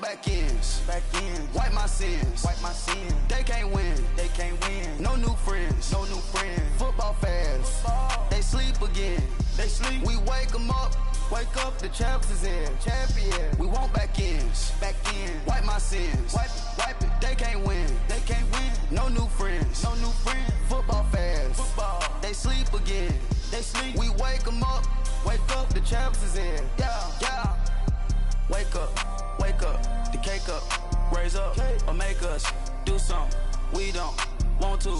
want back ends. Wipe my sins. They can't win. No new friends. Football fans. They sleep again. We wake them up. Wake up, the champs is in. Champion. We want back ends. Wipe my sins. Wipe it. They can't win. No new friends. Football fans. They sleep again. We wake them up. Wake up, the champs is in. Yeah. Wake up, the cake up. Raise up, or make us do something. We don't want to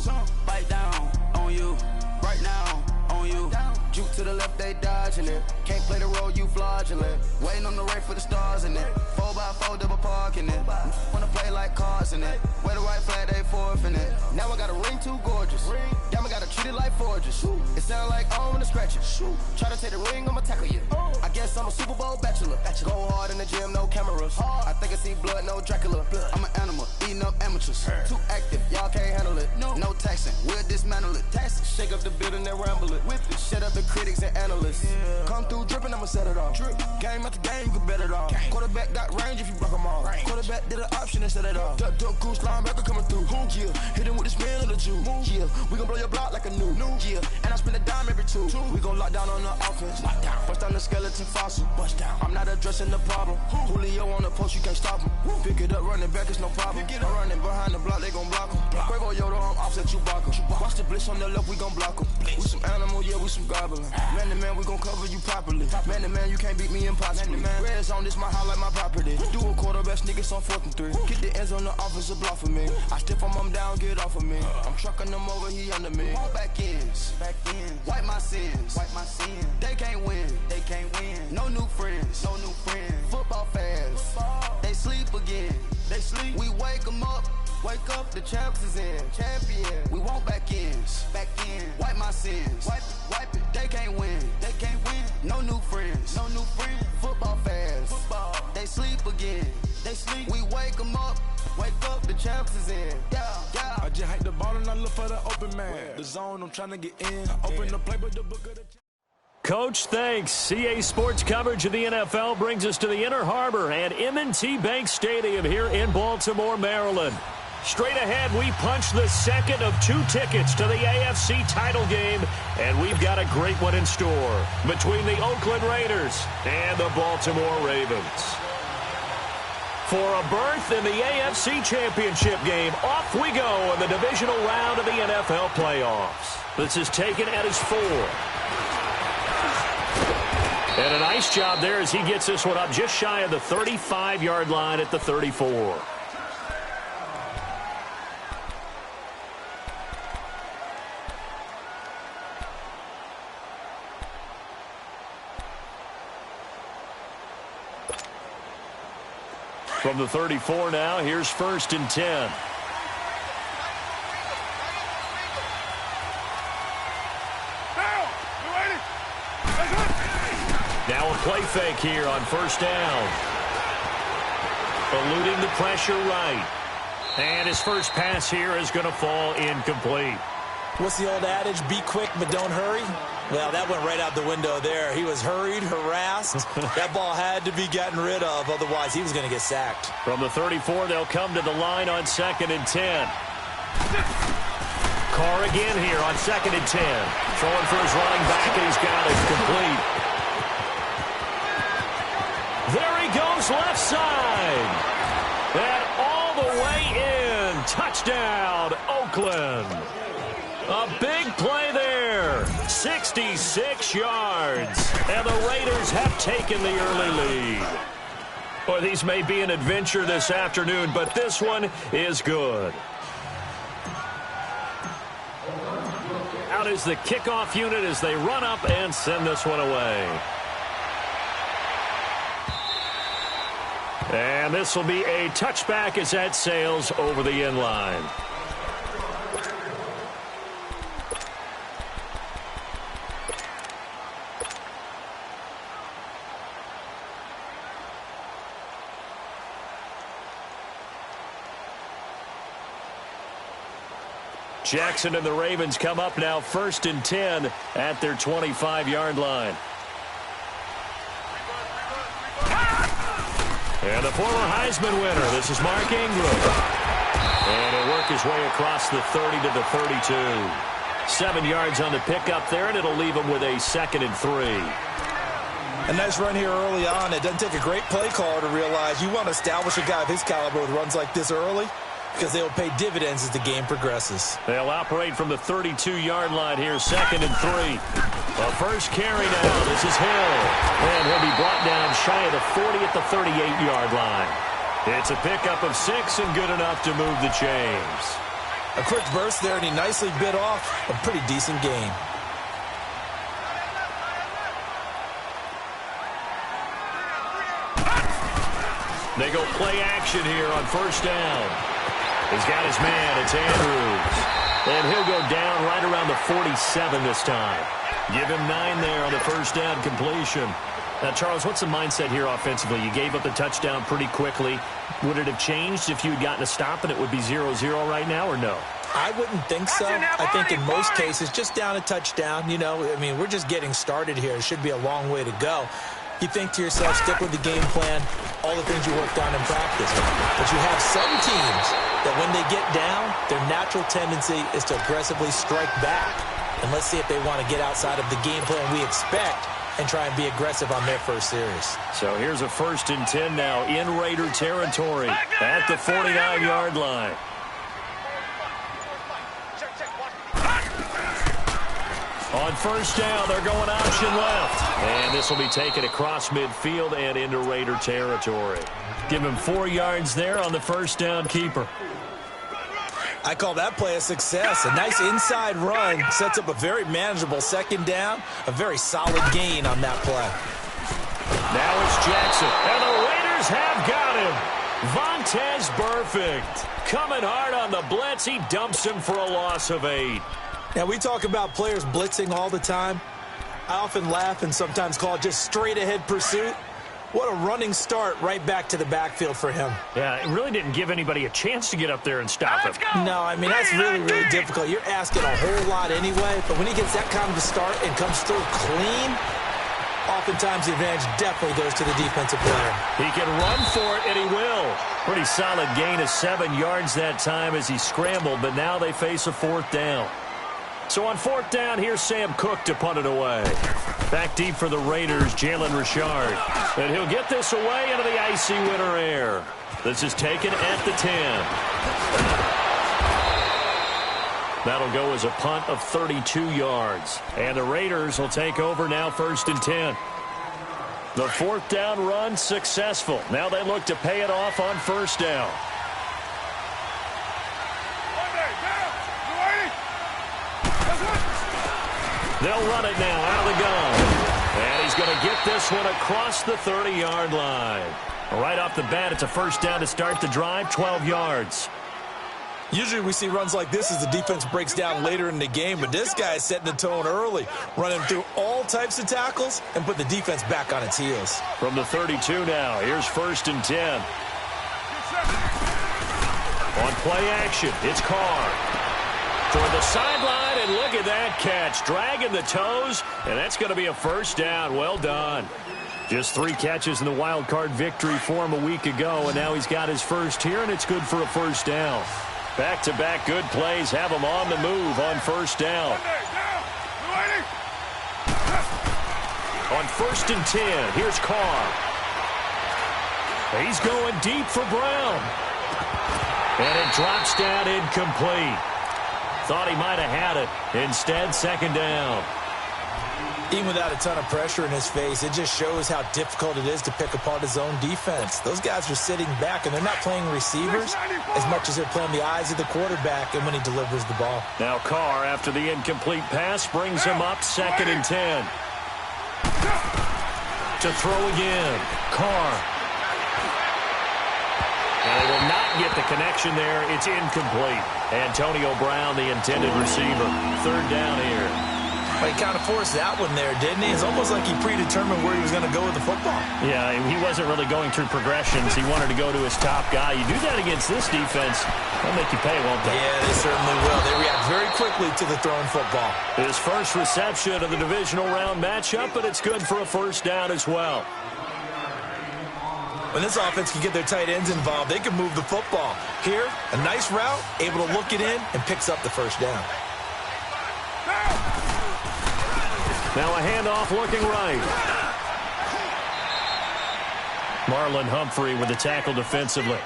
bite down on you. Right now, on you. Juke to the left, they dodging it. Can't play the role, you fraudulent. Waiting on the race for the stars in it. 4x4 double parking it. Wanna play like cars in it. Wear the white flag, they forfeit it. Now I got a ring too gorgeous. Damn, I gotta treat it like forges. It sound like I wanna scratch it. Try to take the ring, I'ma tackle you. I guess I'm a Super Bowl bachelor. Go hard in the gym, no cameras. I think I see blood, no Dracula. I'm an animal, eating up amateurs. Too active, y'all can't handle it. No taxing, we'll dismantle it. Shake up the building and ramble it. Whip it, shut up the critics and analysts. Come through dripping, I'ma set it off. Game after game, you can bet it off. Quarterback got range if you block them off. Quarterback did an option and set it off. Duck goose linebacker coming through. Yeah, hit him with the spin of the Jew. Yeah, we gon' blow your block like a new. Yeah, and I spend a dime every two. We gon' lock down on the offense. Bust down the skeleton fossil. I'm not addressing the problem. Julio on the post, you can't stop him. Pick it up, running back, it's no problem. I'm running behind the block, they gon' block him. Quavo Yoda, I'm offset Chewbacca. Watch the blitz on the left, we gon' block him. We some animal, yeah, we some goblin. Man to man, we gon' cover you properly. Man to man, you can't beat me impossibly. Red zone, this my house like my property. Do a quarterback sneakers on 4th and 3. Get the ends on the offensive block for me. I step on him down, get off of me. I'm trucking them over, he under me. Back ends. Wipe my sins. They can't win. No new friends. Football fans. They sleep again. We wake them up. Wake up, the champs is in. Champion. We want back ends. Wipe my sins. Wipe it. They can't win. No new friends. Football fans. They sleep again. We wake them up. Wake up, the champs is in. Yeah. I just hike the ball and I look for the open man. The zone, I'm trying to get in. Open the playbook, the book of the... Coach, thanks. CA Sports coverage of the NFL brings us to the Inner Harbor and M&T Bank Stadium here in Baltimore, Maryland. Straight ahead, we punch the second of 2 tickets to the AFC title game, and we've got a great one in store between the Oakland Raiders and the Baltimore Ravens. For a berth in the AFC Championship game, off we go in the divisional round of the NFL playoffs. This is taken at his 4. And a nice job there as he gets this one up just shy of the 35-yard line at the 34. From the 34 now, here's 1st and 10. Now a play fake here on 1st down. Eluding the pressure right. And his first pass here is going to fall incomplete. What's the old adage? Be quick, but don't hurry. Well, that went right out the window there. He was hurried, harassed. That ball had to be gotten rid of, otherwise he was going to get sacked. From the 34, they'll come to the line on 2nd and 10. Carr again here on 2nd and 10. Throwing for his running back, and he's got it complete. There he goes left side. And all the way in. Touchdown, Oakland. A big play there. 66 yards. And the Raiders have taken the early lead. Boy, these may be an adventure this afternoon, but this one is good. Out is the kickoff unit as they run up and send this one away. And this will be a touchback as that sails over the end line. Jackson and the Ravens come up now 1st and 10 at their 25-yard line. And the former Heisman winner, this is Mark Ingram. And he'll work his way across the 30 to the 32. 7 yards on the pickup there, and it'll leave him with a 2nd and 3. A nice run here early on. It doesn't take a great play caller to realize you want to establish a guy of his caliber with runs like this early because they will pay dividends as the game progresses. They'll operate from the 32-yard line here, 2nd and 3. The first carry now. This is Hill. And he'll be brought down shy of the 40 at the 38-yard line. It's a pickup of 6 and good enough to move the chains. A quick burst there, and he nicely bit off a pretty decent gain. They go play action here on first down. He's got his man. It's Andrews. And he'll go down right around the 47 this time. Give him 9 there on the first down completion. Now, Charles, what's the mindset here offensively? You gave up the touchdown pretty quickly. Would it have changed if you had gotten a stop and it would be 0-0 right now, or no? I wouldn't think so. I think in most cases, just down a touchdown, we're just getting started here. It should be a long way to go. You think to yourself, stick with the game plan, all the things you worked on in practice. But you have some teams that when they get down, their natural tendency is to aggressively strike back. And let's see if they want to get outside of the game plan we expect and try and be aggressive on their first series. So here's a 1st and 10 now in Raider territory at the 49-yard line. On first down, they're going option left. And this will be taken across midfield and into Raider territory. Give him 4 yards there on the first down keeper. I call that play a success. A nice inside run sets up a very manageable 2nd down. A very solid gain on that play. Now it's Jackson. And the Raiders have got him. Vontaze Burfict coming hard on the blitz. He dumps him for a loss of 8. Now, we talk about players blitzing all the time. I often laugh and sometimes call it just straight-ahead pursuit. What a running start right back to the backfield for him. Yeah, it really didn't give anybody a chance to get up there and stop him. No, that's really, really difficult. You're asking a whole lot anyway, but when he gets that kind of a start and comes through clean, oftentimes the advantage definitely goes to the defensive player. He can run for it, and he will. Pretty solid gain of 7 yards that time as he scrambled, but now they face a 4th down. So on 4th down, here's Sam Cook to punt it away. Back deep for the Raiders, Jalen Richard. And he'll get this away into the icy winter air. This is taken at the 10. That'll go as a punt of 32 yards. And the Raiders will take over now 1st and 10. The 4th down run successful. Now they look to pay it off on 1st down. They'll run it now out of the gun. And he's going to get this one across the 30-yard line. Right off the bat, it's a 1st down to start the drive, 12 yards. Usually we see runs like this as the defense breaks down later in the game, but this guy is setting the tone early, running through all types of tackles and put the defense back on its heels. From the 32 now, here's 1st and 10. On play action, it's Carr. Toward the sideline, and look at that catch. Dragging the toes, and that's going to be a 1st down. Well done. Just 3 catches in the wild card victory for him a week ago, and now he's got his first here, and it's good for a 1st down. Back-to-back good plays have him on the move on 1st down. On 1st and 10, here's Carr. He's going deep for Brown. And it drops down incomplete. Thought he might have had it. Instead, 2nd down. Even without a ton of pressure in his face, it just shows how difficult it is to pick apart his own defense. Those guys are sitting back, and they're not playing receivers as much as they're playing the eyes of the quarterback and when he delivers the ball. Now Carr, after the incomplete pass, brings him up 2nd and 10. To throw again. Carr. And they will not get the connection there. It's incomplete. Antonio Brown, the intended receiver. 3rd down here. Well, he kind of forced that one there, didn't he? It's almost like he predetermined where he was going to go with the football. Yeah, he wasn't really going through progressions. He wanted to go to his top guy. You do that against this defense, they'll make you pay, won't they? Yeah, they certainly will. They react very quickly to the thrown football. His first reception of the divisional round matchup, but it's good for a 1st down as well. When this offense can get their tight ends involved, they can move the football. Here, a nice route, able to look it in, and picks up the first down. Now a handoff looking right. Marlon Humphrey with the tackle defensively.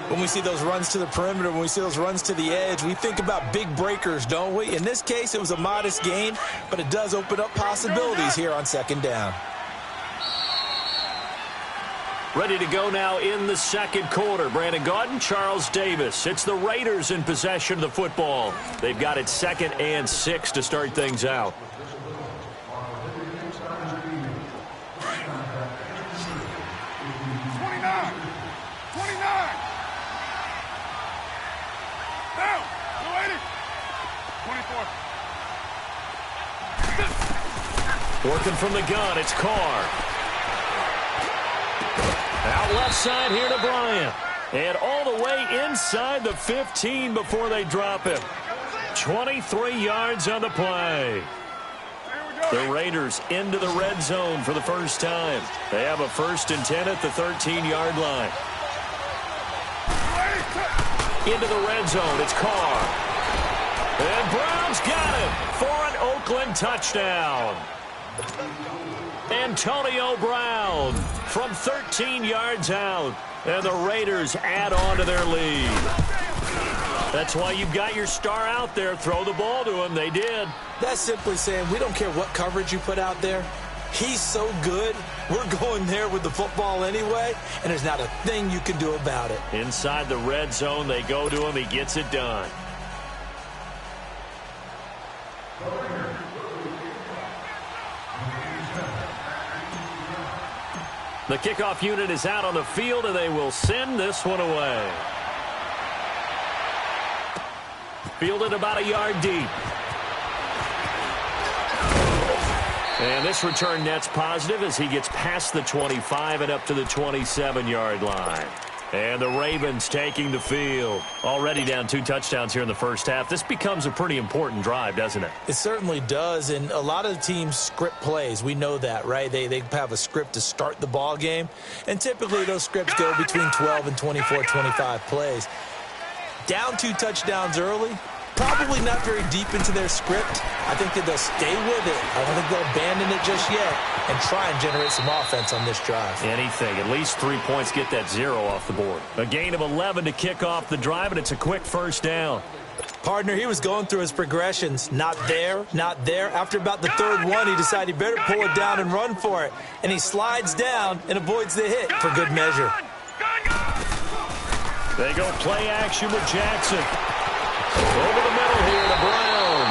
When we see those runs to the perimeter, when we see those runs to the edge, we think about big breakers, don't we? In this case, it was a modest gain, but it does open up possibilities here on second down. Ready to go now in the second quarter. Brandon Gaudin, Charles Davis. It's the Raiders in possession of the football. They've got it 2nd and 6 to start things out. Working from the gun, it's Carr. Out left side here to Bryant. And all the way inside the 15 before they drop him. 23 yards on the play. The Raiders into the red zone for the first time. They have a 1st and 10 at the 13-yard line. Into the red zone, it's Carr. And Brown's got him for an Oakland touchdown. Antonio Brown from 13 yards out. And the Raiders add on to their lead. That's why you've got your star out there. Throw the ball to him. They did. That's simply saying we don't care what coverage you put out there. He's so good. We're going there with the football anyway, and there's not a thing you can do about it. Inside the red zone, they go to him. He gets it done. The kickoff unit is out on the field, and they will send this one away. Fielded about a yard deep. And this return net's positive as he gets past the 25 and up to the 27-yard line. And the Ravens taking the field. Already down 2 touchdowns here in the first half. This becomes a pretty important drive, doesn't it? It certainly does, and a lot of the teams script plays. We know that, right? They have a script to start the ball game, and typically those scripts go between 12 and 24, 25 plays. Down 2 touchdowns early, probably not very deep into their script. I think that they'll stay with it. I don't think they'll abandon it just yet and try and generate some offense on this drive. Anything. At least 3 points, get that 0 off the board. A gain of 11 to kick off the drive, and it's a quick first down. Partner, he was going through his progressions. Not there, not there. After about the 3rd one, he decided he better pull it down and run for it. And he slides down and avoids the hit for good measure. They go play action with Jackson. Over the middle here to Brown.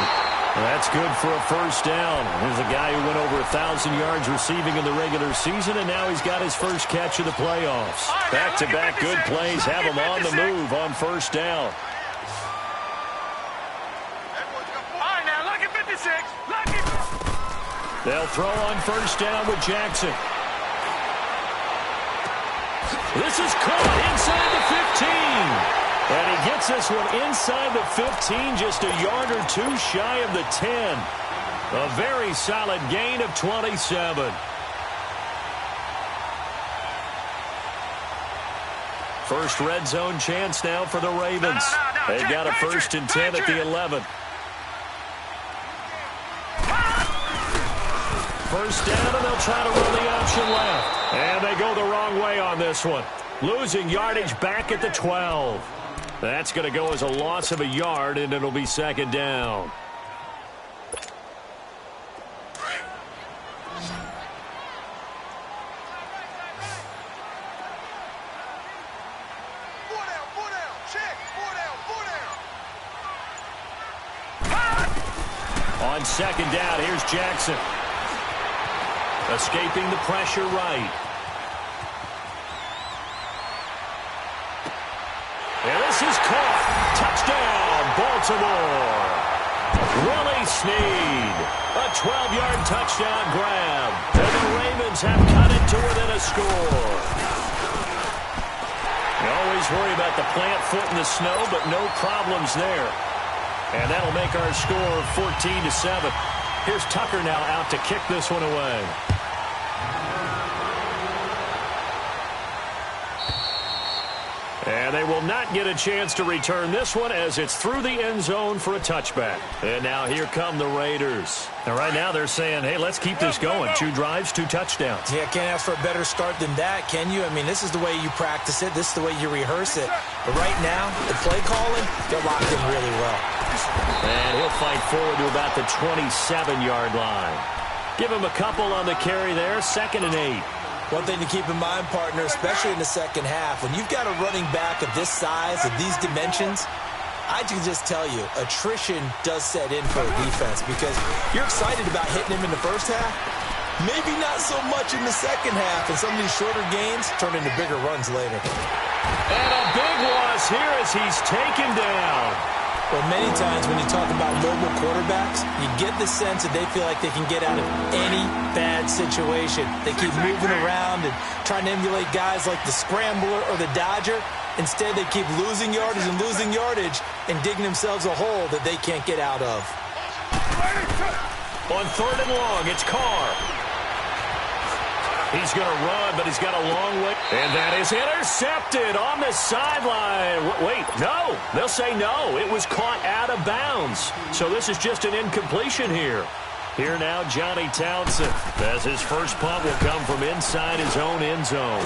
That's good for a first down. Here's a guy who went over 1,000 yards receiving in the regular season, and now he's got his first catch of the playoffs. Back-to-back good plays have him on the move on first down. All right, now, look at 56. Look at... They'll throw on first down with Jackson. This is caught inside the 15. And he gets this one inside the 15, just a yard or 2 shy of the 10. A very solid gain of 27. First red zone chance now for the Ravens. They've got a 1st and 10 at the 11. First down, and they'll try to run the option left. And they go the wrong way on this one. Losing yardage back at the 12. That's going to go as a loss of a yard, and it'll be 2nd down. On 2nd down, here's Jackson. Escaping the pressure right. And this is caught. Touchdown, Baltimore. Willie Snead. A 12-yard touchdown grab. And the Ravens have cut it to within a score. You always worry about the plant foot in the snow, but no problems there. And that'll make our score 14-7. Here's Tucker now out to kick this one away. And they will not get a chance to return this one as it's through the end zone for a touchback. And now here come the Raiders. And right now they're saying, hey, let's keep this going. 2 drives, 2 touchdowns. Yeah, can't ask for a better start than that, can you? I mean, this is the way you practice it. This is the way you rehearse it. But right now, the play calling, they're locked in really well. And he'll fight forward to about the 27-yard line. Give him a couple on the carry there, 2nd and 8. One thing to keep in mind, partner, especially in the second half, when you've got a running back of this size, of these dimensions, I can just tell you, attrition does set in for a defense because you're excited about hitting him in the first half, maybe not so much in the second half, and some of these shorter gains turn into bigger runs later. And a big loss here as he's taken down. Well, many times when you talk about mobile quarterbacks, you get the sense that they feel like they can get out of any bad situation. They keep moving around and trying to emulate guys like the Scrambler or the Dodger. Instead, they keep losing yardage and digging themselves a hole that they can't get out of. On 3rd and long, it's Carr. He's going to run, but he's got a long way. And that is intercepted on the sideline. Wait, no. They'll say no. It was caught out of bounds. So this is just an incompletion here. Here now, Johnny Townsend, as his first punt will come from inside his own end zone.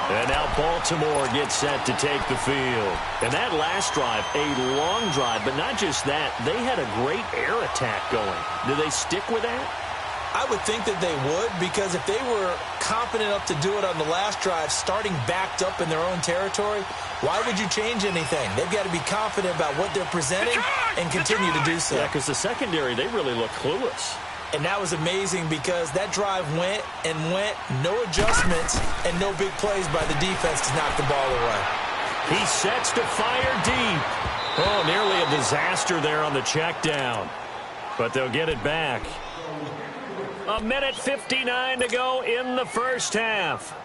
And now Baltimore gets set to take the field. And that last drive, a long drive, but not just that. They had a great air attack going. Do they stick with that? I would think that they would, because if they were confident enough to do it on the last drive, starting backed up in their own territory, why would you change anything? They've got to be confident about what they're presenting and continue to do so. Yeah, because the secondary, they really look clueless. And that was amazing because that drive went, no adjustments, and no big plays by the defense to knock the ball away. He sets to fire deep. Oh, nearly a disaster there on the check down. But they'll get it back. 1:59 to go in the first half.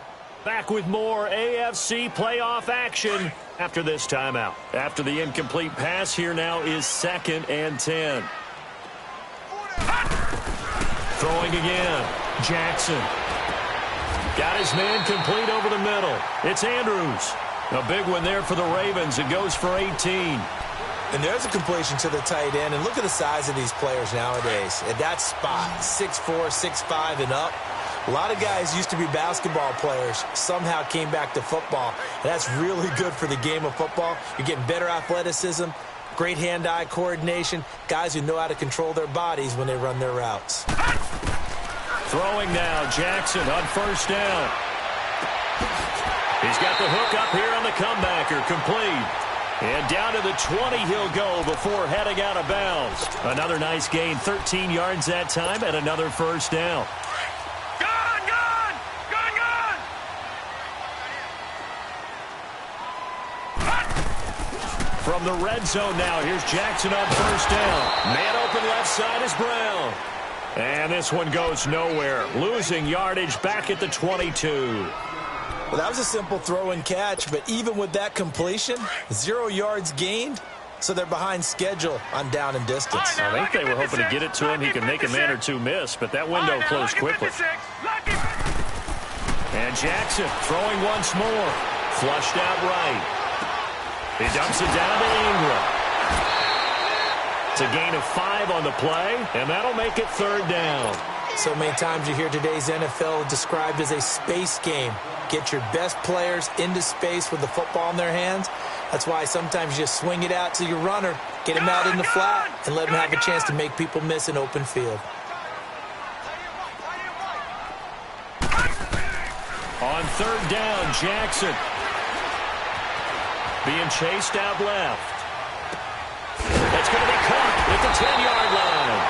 Back with more AFC playoff action after this timeout. After the incomplete pass, here now is 2nd and 10. Throwing again. Jackson. Got his man complete over the middle. It's Andrews. A big one there for the Ravens. It goes for 18. And there's a completion to the tight end. And look at the size of these players nowadays. At that spot, 6'4", 6'5", and up. A lot of guys used to be basketball players, somehow came back to football. And that's really good for the game of football. You're getting better athleticism, great hand-eye coordination, guys who know how to control their bodies when they run their routes. Throwing now, Jackson on 1st down. He's got the hook up here on the comebacker, complete. And down to the 20 he'll go before heading out of bounds. Another nice gain, 13 yards that time, and another 1st down. From the red zone now, here's Jackson on 1st down. Man open left side is Brown. And this one goes nowhere. Losing yardage back at the 22. Well, that was a simple throw and catch, but even with that completion, 0 yards gained, so they're behind schedule on down and distance. I think they were hoping to get it to him. He could make a man or two miss, but that window closed quickly. And Jackson throwing once more. Flushed out right. He dumps it down to Ingram. It's a gain of 5 on the play, and that'll make it 3rd down. So many times you hear today's NFL described as a space game. Get your best players into space with the football in their hands. That's why sometimes you just swing it out to your runner, get him out in the flat, and let him have a chance to make people miss an open field. On 3rd down, Jackson. Being chased out left. That's going to be caught at the 10-yard line.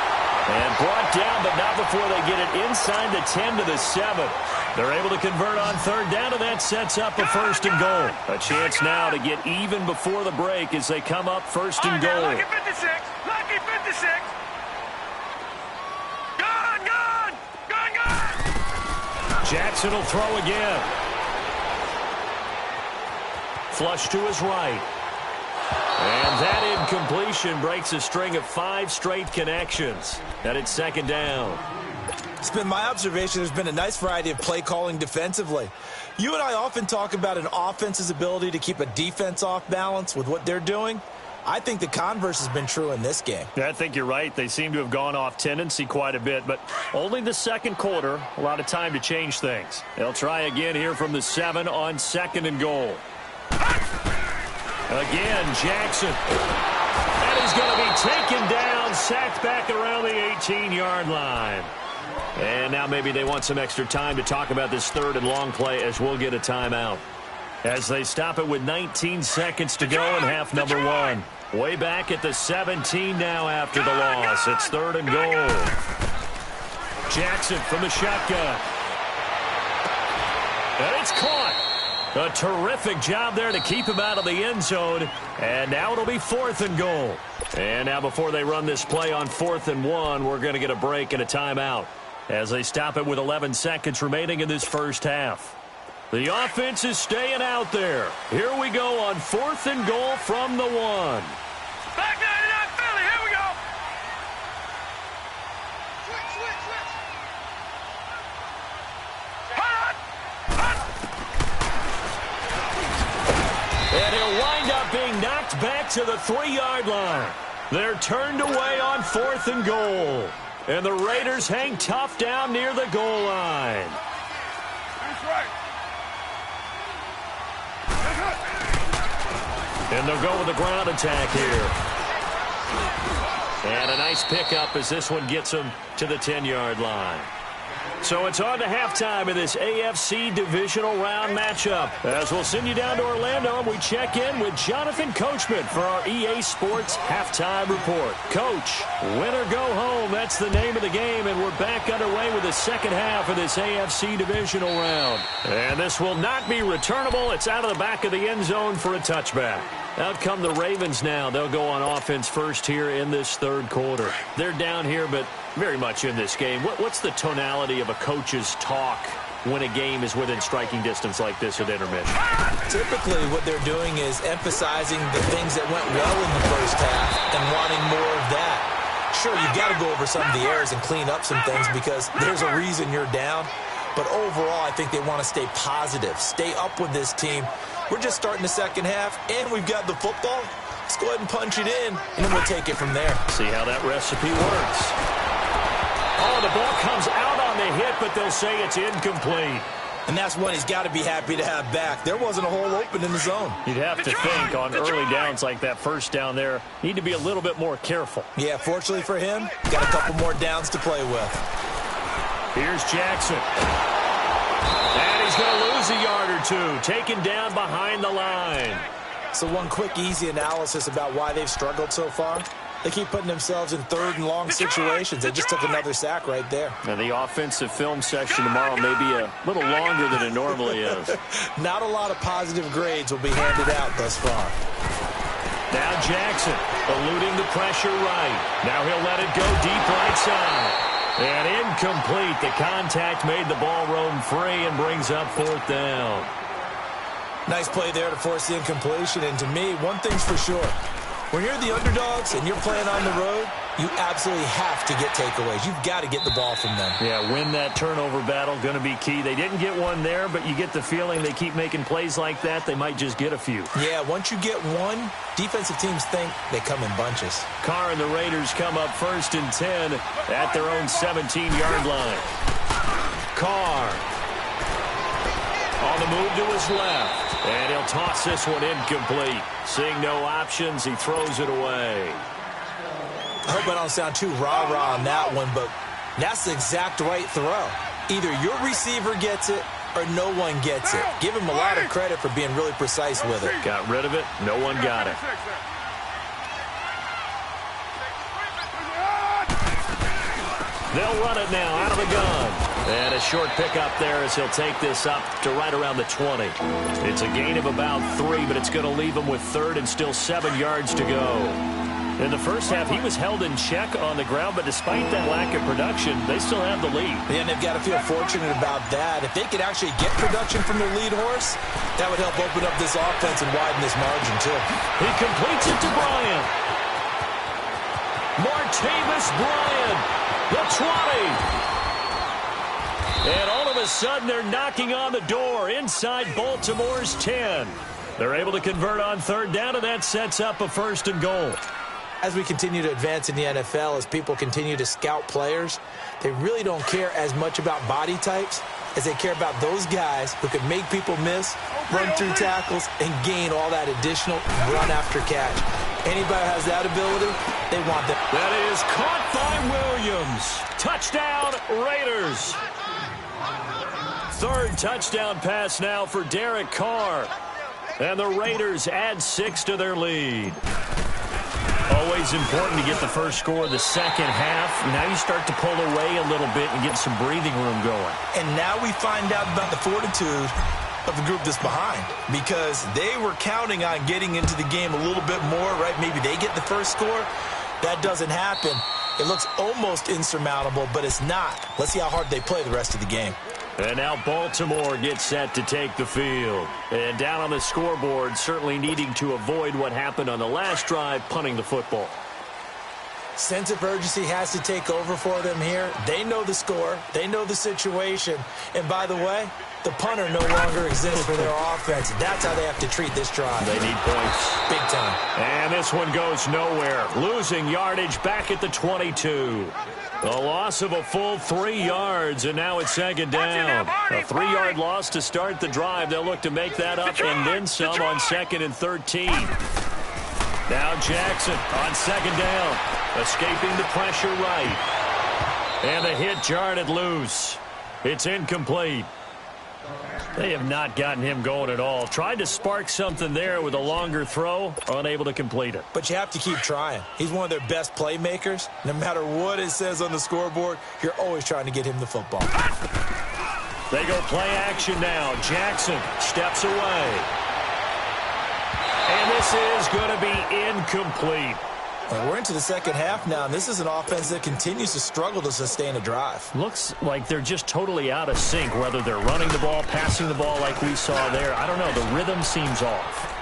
And brought down, but not before they get it inside the 10 to the 7. They're able to convert on 3rd down, and that sets up a 1st and goal. A chance now to get even before the break as they come up 1st and goal. Lucky 56. Lucky 56. Gone. Jackson will throw again. Flush to his right. And that incompletion breaks a string of 5 straight connections. And it's 2nd down. It's been my observation there's been a nice variety of play calling defensively. You and I often talk about an offense's ability to keep a defense off balance with what they're doing. I think the converse has been true in this game. Yeah, I think you're right. They seem to have gone off tendency quite a bit, but only the second quarter. A lot of time to change things. They'll try again here from the 7 on 2nd and goal. Again, Jackson. And he's going to be taken down, sacked back around the 18-yard line. And now maybe they want some extra time to talk about this 3rd and long play as we'll get a timeout. As they stop it with 19 seconds to go in half number 1. Way back at the 17 now after the loss. It's 3rd and goal. Jackson from the shotgun. And it's caught. A terrific job there to keep him out of the end zone. And now it'll be 4th and goal. And now before they run this play on 4th and 1, we're going to get a break and a timeout as they stop it with 11 seconds remaining in this first half. The offense is staying out there. Here we go on 4th and goal from the 1. Back 99 Philly, here we go. Switch. Hot. And he'll wind up being knocked back to the 3-yard line. They're turned away on 4th and goal. And the Raiders hang tough down near the goal line. That's right. And they'll go with the ground attack here. And a nice pickup as this one gets them to the 10-yard line. So it's on to halftime in this AFC divisional round matchup. As we'll send you down to Orlando, and we check in with Jonathan Coachman for our EA Sports Halftime Report. Coach, win or go home, that's the name of the game, and we're back underway with the second half of this AFC divisional round. And this will not be returnable. It's out of the back of the end zone for a touchback. Out come the Ravens now. They'll go on offense first here in this 3rd quarter. They're down here, but very much in this game. What's the tonality of a coach's talk when a game is within striking distance like this at intermission? Typically, what they're doing is emphasizing the things that went well in the first half and wanting more of that. Sure, you've got to go over some of the errors and clean up some things because there's a reason you're down. But overall, I think they want to stay positive, stay up with this team. We're just starting the second half, and we've got the football. Let's go ahead and punch it in, and then we'll take it from there. See how that recipe works. Oh, the ball comes out on the hit, but they'll say it's incomplete. And that's one he's got to be happy to have back. There wasn't a hole open in the zone. You'd have to think on early downs like that first down there, need to be a little bit more careful. Yeah, fortunately for him, got a couple more downs to play with. Here's Jackson. And he's going to lose a yard or two, taken down behind the line. So one quick, easy analysis about why they've struggled so far. They keep putting themselves in 3rd and long situations. They just took another sack right there. Now, the offensive film session tomorrow may be a little longer than it normally is. Not a lot of positive grades will be handed out thus far. Now Jackson eluding the pressure right. Now he'll let it go deep right side. And incomplete. The contact made the ball roam free and brings up 4th down. Nice play there to force the incompletion. And to me, one thing's for sure. When you're the underdogs and you're playing on the road, you absolutely have to get takeaways. You've got to get the ball from them. Yeah, win that turnover battle, going to be key. They didn't get one there, but you get the feeling they keep making plays like that, they might just get a few. Yeah, once you get one, defensive teams think they come in bunches. Carr and the Raiders come up 1st and 10 at their own 17-yard line. Carr on the move to his left. And he'll toss this one incomplete. Seeing no options, he throws it away. I hope I don't sound too rah-rah on that one, but that's the exact right throw. Either your receiver gets it or no one gets it. Give him a lot of credit for being really precise with it. Got rid of it. No one got it. They'll run it now out of the gun. And a short pickup there as he'll take this up to right around the 20. It's a gain of about 3, but it's going to leave him with 3rd and still 7 yards to go. In the first half, he was held in check on the ground, but despite that lack of production, they still have the lead. And they've got to feel fortunate about that. If they could actually get production from their lead horse, that would help open up this offense and widen this margin, too. He completes it to Bryant. Martavis Bryant, the 20. And all of a sudden, they're knocking on the door inside Baltimore's 10. They're able to convert on third down, and that sets up a 1st and goal. As we continue to advance in the NFL, as people continue to scout players, they really don't care as much about body types as they care about those guys who can make people miss, run through tackles, and gain all that additional run after catch. Anybody who has that ability, they want them. That is caught by Williams. Touchdown, Raiders. 3rd touchdown pass now for Derek Carr. And the Raiders add 6 to their lead. Always important to get the first score of the second half. Now you start to pull away a little bit and get some breathing room going. And now we find out about the fortitude of the group that's behind, because they were counting on getting into the game a little bit more, right? Maybe they get the first score. That doesn't happen. It looks almost insurmountable, but it's not. Let's see how hard they play the rest of the game. And now Baltimore gets set to take the field. And down on the scoreboard, certainly needing to avoid what happened on the last drive, punting the football. Sense of urgency has to take over for them here. They know the score. They know the situation. And by the way, the punter no longer exists for their offense. That's how they have to treat this drive. They need points. Big time. And this one goes nowhere. Losing yardage back at the 22. A loss of a full 3 yards, and now it's 2nd down. A 3-yard loss to start the drive. They'll look to make that up and then some on 2nd and 13. Now Jackson on 2nd down. Escaping the pressure right. And the hit jarred it loose. It's incomplete. They have not gotten him going at all. Tried to spark something there with a longer throw, unable to complete it. But you have to keep trying. He's one of their best playmakers. No matter what it says on the scoreboard, you're always trying to get him the football. They go play action now. Jackson steps away. And this is going to be incomplete. Well, we're into the second half now, and this is an offense that continues to struggle to sustain a drive. Looks like they're just totally out of sync, whether they're running the ball, passing the ball like we saw there. I don't know. The rhythm seems off.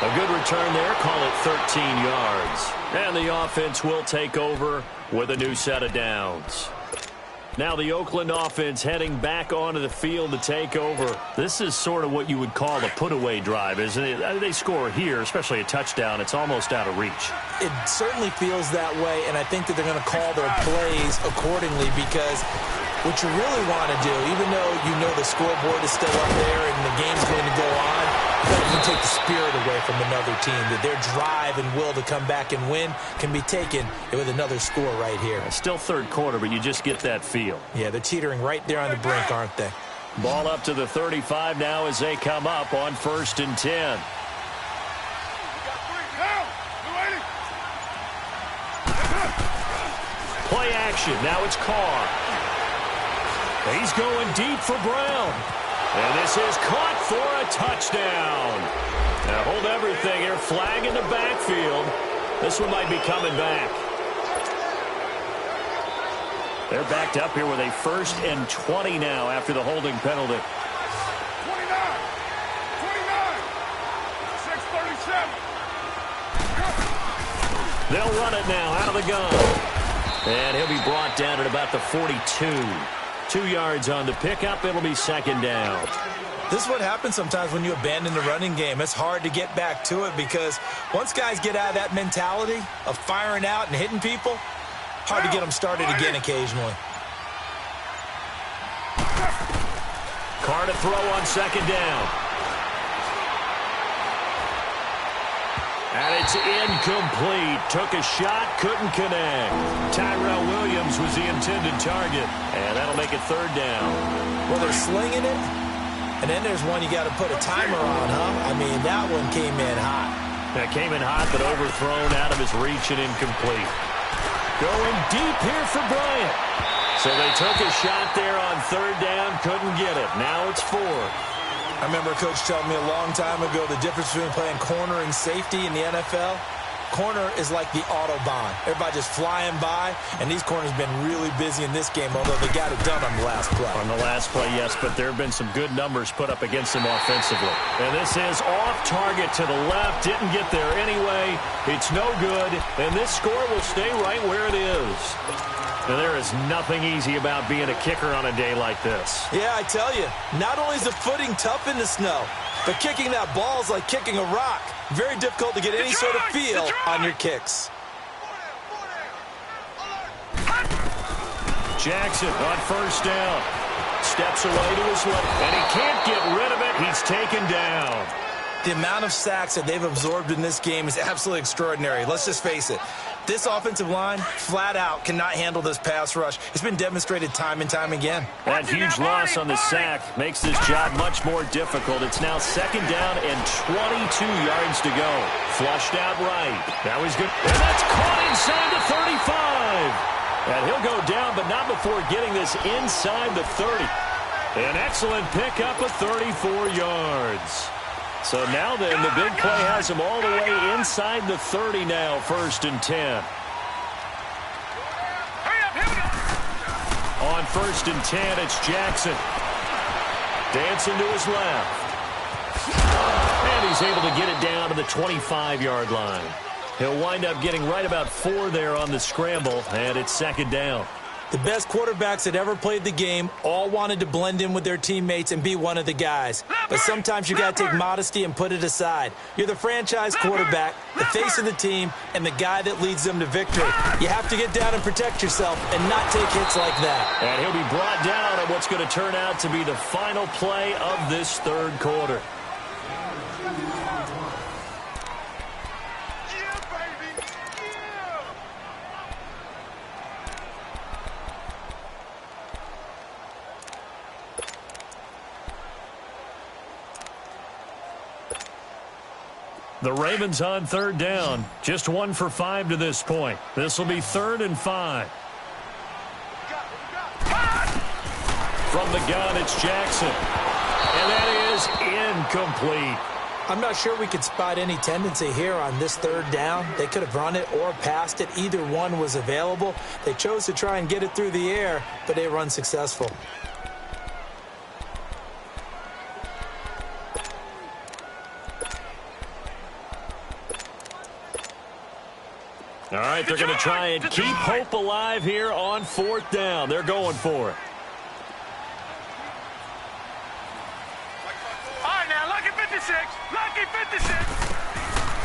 A good return there. Call it 13 yards. And the offense will take over with a new set of downs. Now the Oakland offense heading back onto the field to take over. This is sort of what you would call a put-away drive, isn't it? They score here, especially a touchdown. It's almost out of reach. It certainly feels that way, and I think that they're going to call their plays accordingly, because what you really want to do, even though you know the scoreboard is still up there and the game's going to go on, you can take the spirit away from another team, that their drive and will to come back and win can be taken with another score right here. Still third quarter, but you just get that feel. Yeah, they're teetering right there on the brink, aren't they? Ball up to the 35 now as they come up on 1st and 10. Play action. Now it's Carr. He's going deep for Brown. And this is caught for a touchdown. Now hold everything here. Flag in the backfield. This one might be coming back. They're backed up here with a 1st and 20 now after the holding penalty. 29, 6:37. They'll run it now out of the gun. And he'll be brought down at about the 42. 2 yards on the pickup. It'll be 2nd down. This is what happens sometimes when you abandon the running game. It's hard to get back to it, because once guys get out of that mentality of firing out and hitting people, hard to get them started again occasionally. Carr to throw on 2nd down. And it's incomplete. Took a shot, couldn't connect. Tyrell Williams was the intended target. And that'll make it 3rd down. Well, they're slinging it. And then there's one you got to put a timer on, huh? I mean, that one came in hot. That came in hot, but overthrown out of his reach and incomplete. Going deep here for Bryant. So they took a shot there on 3rd down, couldn't get it. Now it's 4th. I remember a coach telling me a long time ago the difference between playing corner and safety in the NFL Corner is like the Autobahn. Everybody just flying by, and these corners have been really busy in this game, although they got it done on the last play. On the last play, yes, but there have been some good numbers put up against them offensively. And this is off target to the left. Didn't get there anyway. It's no good, and this score will stay right where it is. Now, there is nothing easy about being a kicker on a day like this. Yeah, I tell you, not only is the footing tough in the snow, but kicking that ball is like kicking a rock. Very difficult to get any sort of feel on your kicks. Jackson on first down. Steps away to his left, and he can't get rid of it. He's taken down. The amount of sacks that they've absorbed in this game is absolutely extraordinary. Let's just face it. This offensive line, flat out, cannot handle this pass rush. It's been demonstrated time and time again. That huge loss on the sack makes this job much more difficult. It's now second down and 22 yards to go. Flushed out right. Now he's good. And that's caught inside the 35. And he'll go down, but not before getting this inside the 30. An excellent pickup of 34 yards. So now then, the big play has him all the way inside the 30 now, 1st and 10. On 1st and 10, it's Jackson. Dancing to his left. And he's able to get it down to the 25-yard line. He'll wind up getting right about 4 there on the scramble, and it's second down. The best quarterbacks that ever played the game all wanted to blend in with their teammates and be one of the guys. But sometimes you got to take modesty and put it aside. You're the franchise quarterback, the face of the team, and the guy that leads them to victory. You have to get down and protect yourself and not take hits like that. And he'll be brought down on what's going to turn out to be the final play of this third quarter. The Ravens on third down. Just 1 for 5 to this point. This will be 3rd and 5. From the gun, it's Jackson. And that is incomplete. I'm not sure we could spot any tendency here on this third down. They could have run it or passed it. Either one was available. They chose to try and get it through the air, but they were unsuccessful. All right, they're going to try and keep hope alive here on 4th down. They're going for it. All right, now, lucky 56. Lucky 56.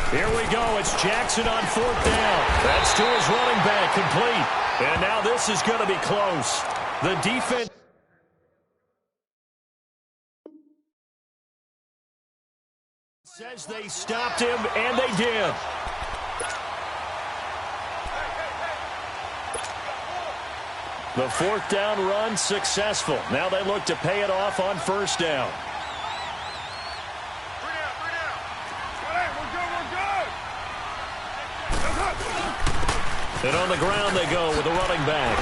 Here we go. It's Jackson on 4th down. That's to his running back, complete. And now this is going to be close. The defense says they stopped him, and they did. The 4th down run successful. Now they look to pay it off on 1st down. And on the ground they go with the running back.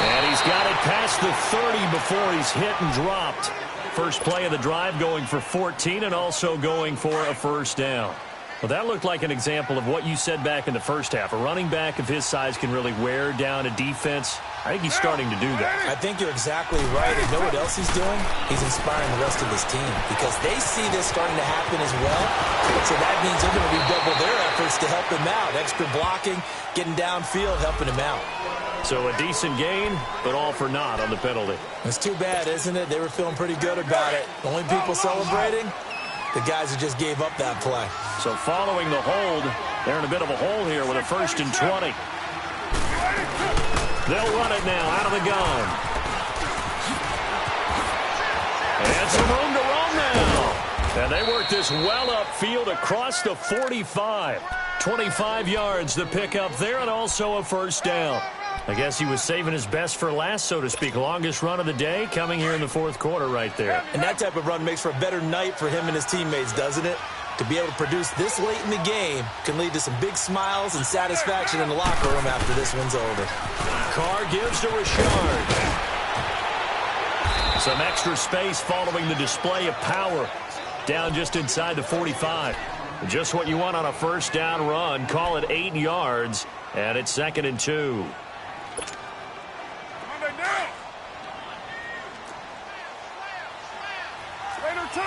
And he's got it past the 30 before he's hit and dropped. First play of the drive going for 14 and also going for a 1st down. Well, that looked like an example of what you said back in the first half. A running back of his size can really wear down a defense. I think he's starting to do that. I think you're exactly right. And know what else he's doing? He's inspiring the rest of his team because they see this starting to happen as well. So that means they're going to redouble their efforts to help him out. Extra blocking, getting downfield, helping him out. So a decent gain, but all for naught on the penalty. It's too bad, isn't it? They were feeling pretty good about it. The only people celebrating, the guys who just gave up that play. So following the hold, they're in a bit of a hole here with a 1st and 20. They'll run it now out of the gun. And some room to run now. And they work this well upfield across the 45. 25 yards the pickup there and also a 1st down. I guess he was saving his best for last, so to speak. Longest run of the day coming here in the 4th quarter right there. And that type of run makes for a better night for him and his teammates, doesn't it? To be able to produce this late in the game can lead to some big smiles and satisfaction in the locker room after this one's over. Carr gives to Richard. Some extra space following the display of power. Down just inside the 45. Just what you want on a first down run. Call it 8 yards, and it's 2nd and 2. Raider 2.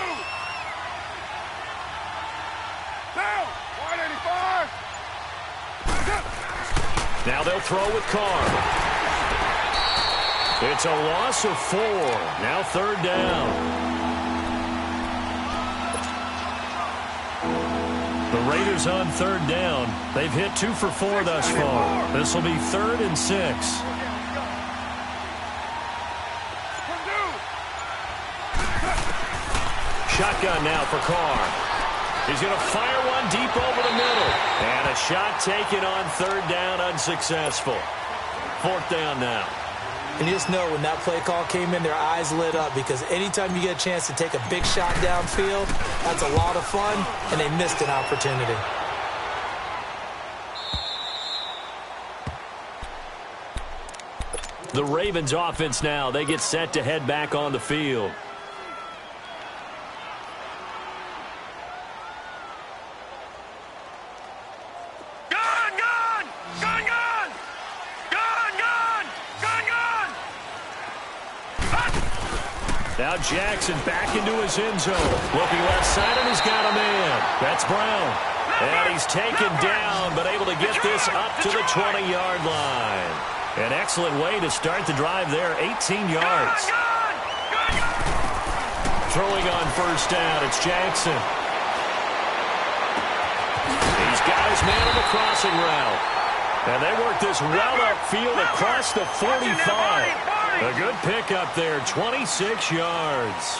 Down. 185. Now they'll throw with Carr. It's a loss of 4. Now 3rd down. The Raiders on 3rd down. They've hit 2 for 4 thus far. This will be 3rd and 6. Shotgun now for Carr. He's going to fire one deep over the middle. And a shot taken on 3rd down, unsuccessful. 4th down now. And you just know when that play call came in, their eyes lit up, because anytime you get a chance to take a big shot downfield, that's a lot of fun, and they missed an opportunity. The Ravens offense now, they get set to head back on the field. Now Jackson back into his end zone. Looking left side, and he's got a man. That's Brown. And he's taken down, but able to get this up to the 20-yard line. An excellent way to start the drive there, 18 yards. Throwing on first down, it's Jackson. He's got his man on the crossing route. And they work this well upfield across the 45. A good pickup there, 26 yards.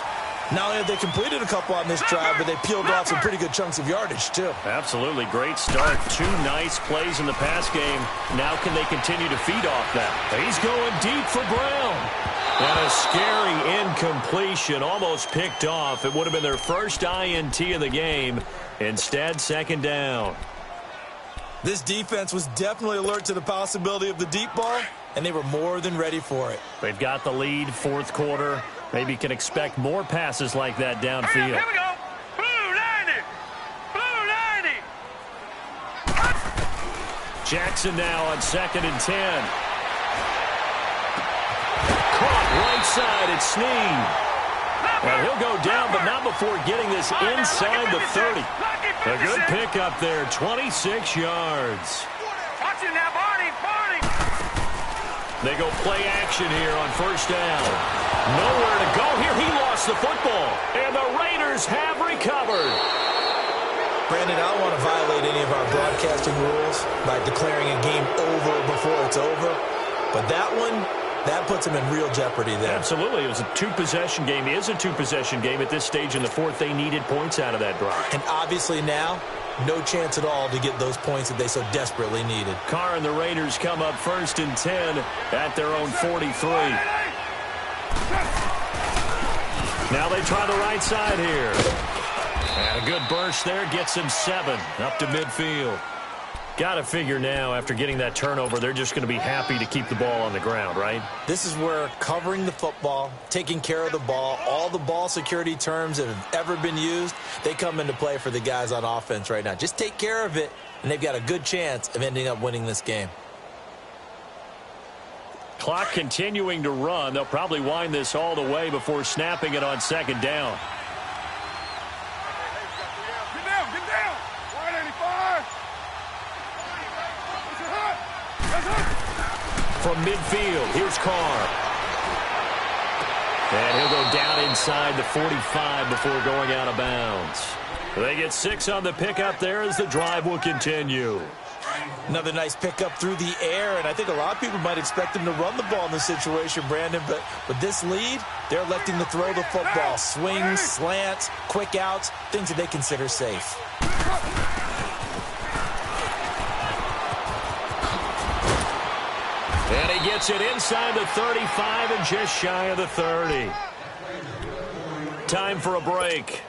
Not only have they completed a couple on this drive, but they peeled off some pretty good chunks of yardage, too. Absolutely great start. 2 nice plays in the pass game. Now can they continue to feed off that? He's going deep for Brown. And a scary incompletion, almost picked off. It would have been their first INT of the game. Instead, 2nd down. This defense was definitely alert to the possibility of the deep ball, and they were more than ready for it. They've got the lead, 4th quarter. Maybe can expect more passes like that downfield. Here we go. Blue 90. Blue 90. Jackson now on 2nd and 10. Caught right side, it's Snead. And he'll go down, but not before getting this inside the 30. A good pickup there, 26 yards. Watch it now, Barney. They go play action here on first down. Nowhere to go here. He lost the football. And the Raiders have recovered. Brandon, I don't want to violate any of our broadcasting rules by declaring a game over before it's over. But that one, that puts them in real jeopardy there. Absolutely. It was a 2-possession game. It is a 2-possession game at this stage in the 4th. They needed points out of that drive. And obviously now, no chance at all to get those points that they so desperately needed. Carr and the Raiders come up 1st and 10 at their own 43. Now they try the right side here. And a good burst there gets him 7 up to midfield. Got to figure now, after getting that turnover, they're just going to be happy to keep the ball on the ground, right? This is where covering the football, taking care of the ball, all the ball security terms that have ever been used, they come into play for the guys on offense right now. Just take care of it, and they've got a good chance of ending up winning this game. Clock continuing to run. They'll probably wind this all the way before snapping it on 2nd down. Get down. 185. From midfield, here's Carr. And he'll go down inside the 45 before going out of bounds. They get 6 on the pickup there as the drive will continue. Another nice pickup through the air, and I think a lot of people might expect them to run the ball in this situation, Brandon, but with this lead, they're electing to throw the football. Swings, slants, quick outs, things that they consider safe. And he gets it inside the 35 and just shy of the 30. Time for a break.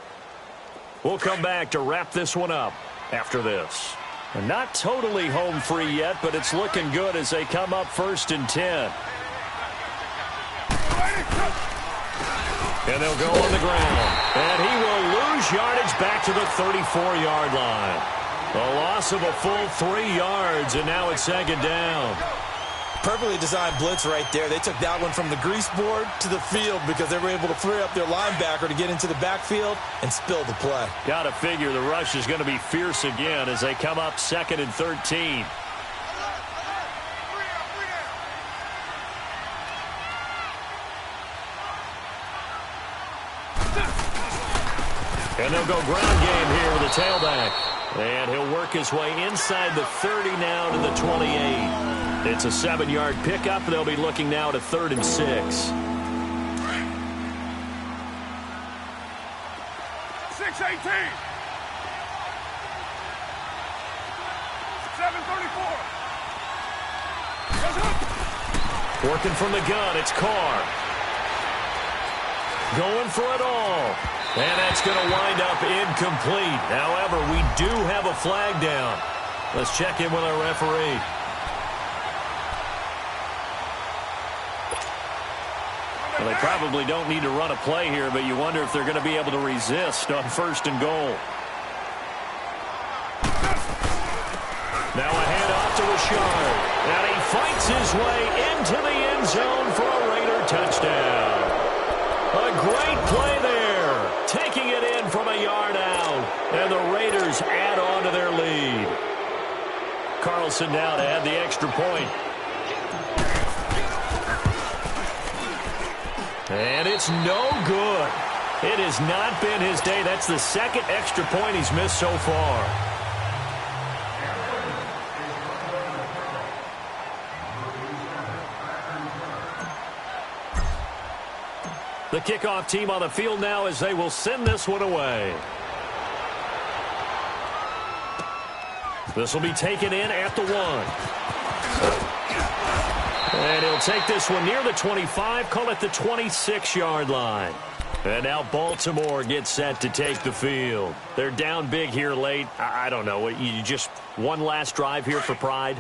We'll come back to wrap this one up after this. And not totally home free yet, but it's looking good as they come up 1st and 10. And they'll go on the ground. And he will lose yardage back to the 34-yard line. A loss of a full 3 yards, and now it's second down. Perfectly designed blitz right there. They took that one from the grease board to the field because they were able to free up their linebacker to get into the backfield and spill the play. Got to figure the rush is going to be fierce again as they come up 2nd and 13. And they'll go ground game here with a tailback. And he'll work his way inside the 30 now to the 28. It's a 7-yard pickup. They'll be looking now to 3rd and 6. 6-18. 7:34. Working from the gun, it's Carr. Going for it all. And that's going to wind up incomplete. However, we do have a flag down. Let's check in with our referee. Well, they probably don't need to run a play here, but you wonder if they're going to be able to resist on 1st and goal. Now a handoff to Richard. And he fights his way into the end zone for a Raider touchdown. A great play there. Taking it in from a yard out. And the Raiders add on to their lead. Carlson now to add the extra point. And it's no good. It has not been his day. That's the 2nd extra point he's missed so far. The kickoff team on the field now as they will send this one away. This will be taken in at the 1. And he'll take this one near the 25, call it the 26-yard line. And now Baltimore gets set to take the field. They're down big here late. I don't know. You just one last drive here for pride?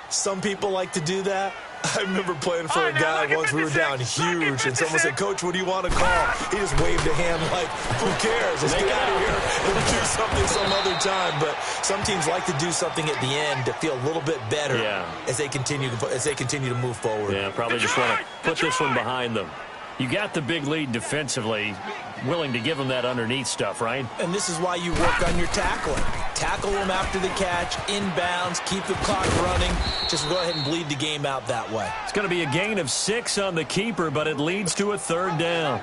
Some people like to do that. I remember playing for a guy once. We were down huge, and someone said, "Coach, what do you want to call?" He just waved a hand like, "Who cares? Let's get out of here and do something some other time." But some teams like to do something at the end to feel a little bit better as they continue to move forward. Yeah, probably just want to put this one behind them. You got the big lead defensively, willing to give them that underneath stuff, right? And this is why you work on your tackling. Tackle them after the catch, inbounds, keep the clock running. Just go ahead and bleed the game out that way. It's going to be a gain of 6 on the keeper, but it leads to a 3rd down.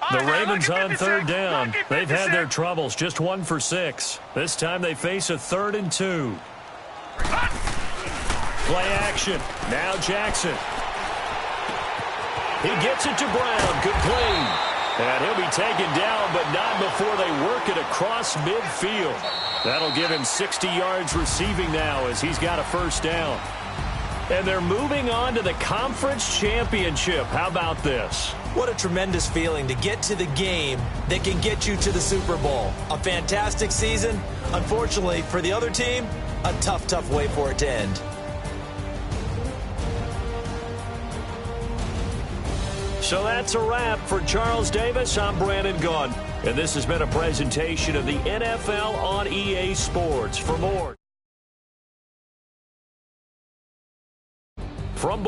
The Ravens on 3rd down. They've had their troubles, just 1 for 6. This time they face a 3rd and 2. Play action. Now Jackson. He gets it to Brown. Complete. And he'll be taken down, but not before they work it across midfield. That'll give him 60 yards receiving now as he's got a 1st down. And they're moving on to the conference championship. How about this? What a tremendous feeling to get to the game that can get you to the Super Bowl. A fantastic season. Unfortunately, for the other team, a tough way for it to end. So that's a wrap. For Charles Davis, I'm Brandon Gaudin. And this has been a presentation of the NFL on EA Sports. For more from